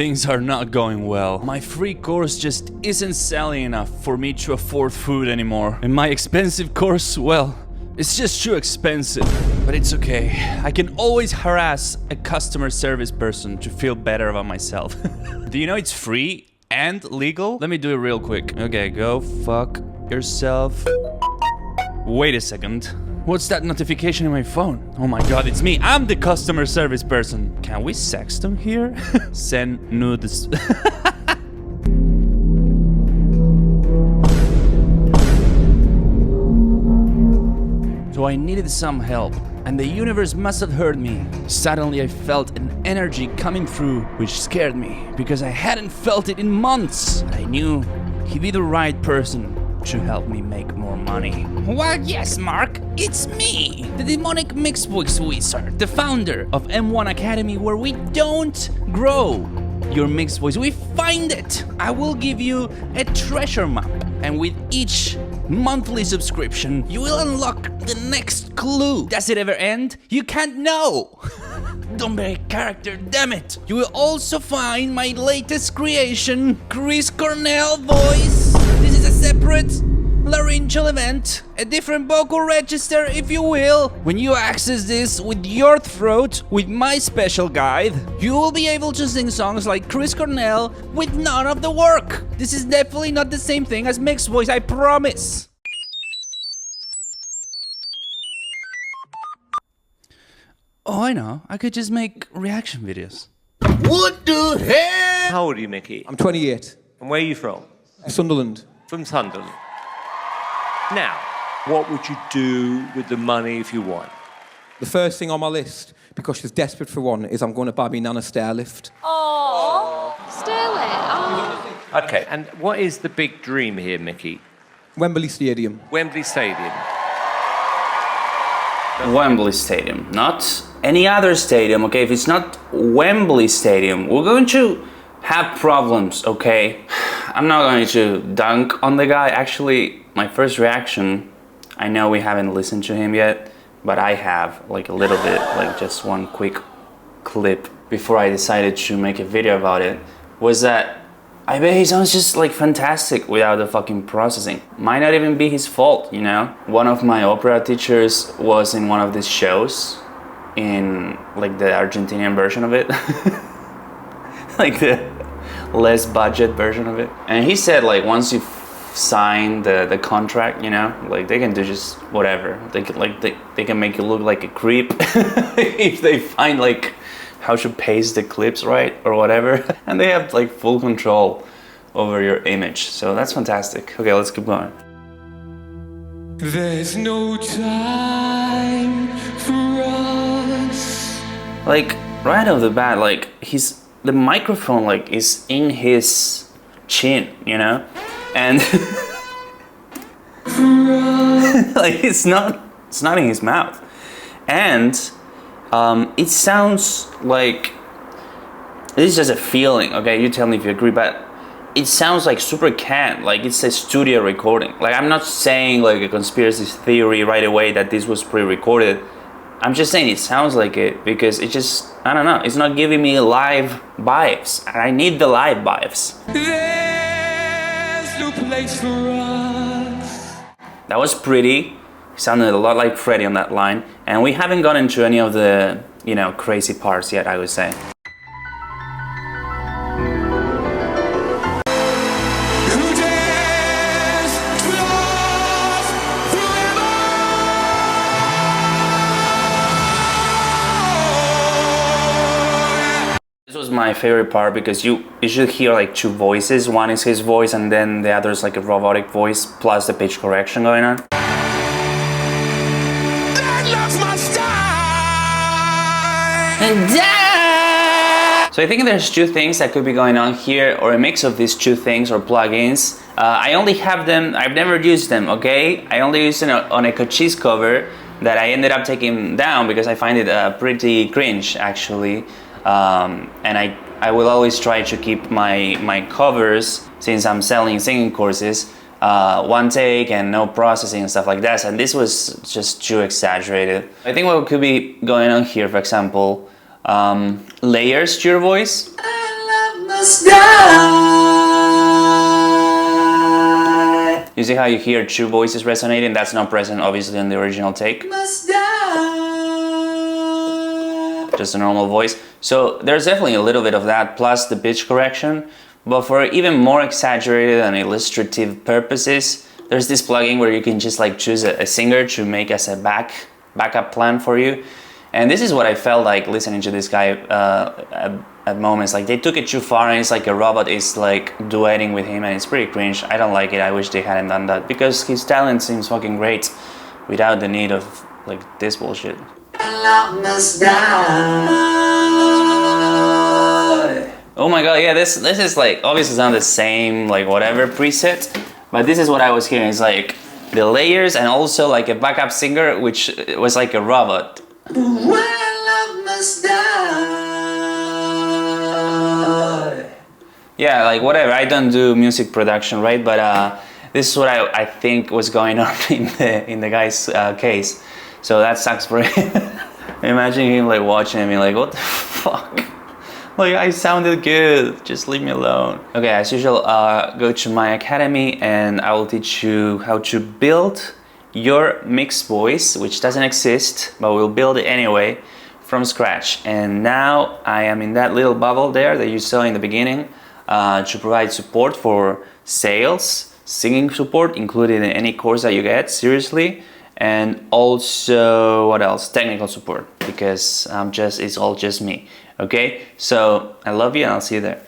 Things are not going well. My free course just isn't selling enough for me to afford food anymore. And my expensive course, well, it's just too expensive. But it's okay. I can always harass a customer service person to feel better about myself. Do you know it's free and legal? Let me do it real quick. Okay, go fuck yourself. Wait a second. What's that notification in my phone? Oh my god, it's me. I'm the customer service person. Can we sext them here? Send nudes. So I needed some help, and the universe must have heard me. Suddenly I felt an energy coming through, which scared me, because I hadn't felt it in months. I knew he'd be the right person to help me make more money. Well, yes, Mark, it's me, the demonic mixed voice wizard, the founder of M1 Academy, where we don't grow your mixed voice, we find it. I will give you a treasure map, and with each monthly subscription, you will unlock the next clue. Does it ever end? You can't know. Don't be a character, damn it. You will also find my latest creation, Chris Cornell voice. This is a separate laryngeal event, a different vocal register, if you will. When you access this with your throat, with my special guide, you will be able to sing songs like Chris Cornell with none of the work. This is definitely not the same thing as mixed voice, I promise. Oh, I know. I could just make reaction videos. What the hell? How old are you, Mickey? I'm 28. And where are you from? Sunderland. From Sunderland. Now, what would you do with the money if you won? The first thing on my list, because she's desperate for one, is I'm going to buy me Nana stair lift. Oh, Sterling. Oh. Okay, and what is the big dream here, Mickey? Wembley Stadium. Wembley Stadium. Wembley Stadium, not any other stadium, okay? If it's not Wembley Stadium, we're going to have problems, okay? I'm not going to dunk on the guy. Actually, my first reaction, I know we haven't listened to him yet, but I have, like a little bit, like just one quick clip before I decided to make a video about it, was that I bet he sounds just like fantastic without the fucking processing. Might not even be his fault, you know? One of my opera teachers was in one of these shows, in like the Argentinian version of it. Like the less budget version of it. And he said like once you sign the contract, you know, like they can do just whatever. They can like they can make you look like a creep if they find like how to paste the clips right or whatever. And they have like full control over your image. So that's fantastic. Okay, let's keep going. There's no time for us. Like right off the bat, like the microphone like is in his chin, you know? And like it's not in his mouth. And it sounds like, this is just a feeling, okay? You tell me if you agree, but it sounds like super canned, like it's a studio recording. Like I'm not saying like a conspiracy theory right away that this was pre-recorded. I'm just saying it sounds like it because it just, I don't know, it's not giving me live vibes. I need the live vibes. There's no place for us. That was pretty. Sounded a lot like Freddy on that line. And we haven't gotten into any of the, you know, crazy parts yet, I would say. Who dares to love forever? This was my favorite part because you should hear like two voices. One is his voice and then the other is like a robotic voice plus the pitch correction going on. So I think there's two things that could be going on here, or a mix of these two things or plugins. I only have them, I've never used them, okay? I only used it on a Cochise cover that I ended up taking down because I find it pretty cringe actually. And I will always try to keep my covers, since I'm selling singing courses, one take and no processing and stuff like that, and this was just too exaggerated. I think what could be going on here, for example, layers to your voice. I love You see how you hear two voices resonating? That's not present obviously in the original take. Just a normal voice. So there's definitely a little bit of that, plus the pitch correction. But for even more exaggerated and illustrative purposes, there's this plugin where you can just like choose a singer to make as a backup plan for you. And this is what I felt like listening to this guy at moments. Like they took it too far, and it's like a robot is like duetting with him, and it's pretty cringe. I don't like it. I wish they hadn't done that, because his talent seems fucking great without the need of like this bullshit. Oh my god, yeah, this is like obviously not the same like whatever preset, but this is what I was hearing. It's like the layers and also like a backup singer which was like a robot. Yeah, like whatever. I don't do music production, right? But this is what I think was going on in the guy's case. So that sucks for him. Imagine him like watching me like, what the fuck? Like I sounded good, just leave me alone. Okay, as usual, go to my academy and I will teach you how to build your mixed voice, which doesn't exist, but we'll build it anyway from scratch. And now I am in that little bubble there that you saw in the beginning to provide support for sales, singing support included in any course that you get, seriously. And also, what else? Technical support, because it's all just me. Okay, so I love you and I'll see you there.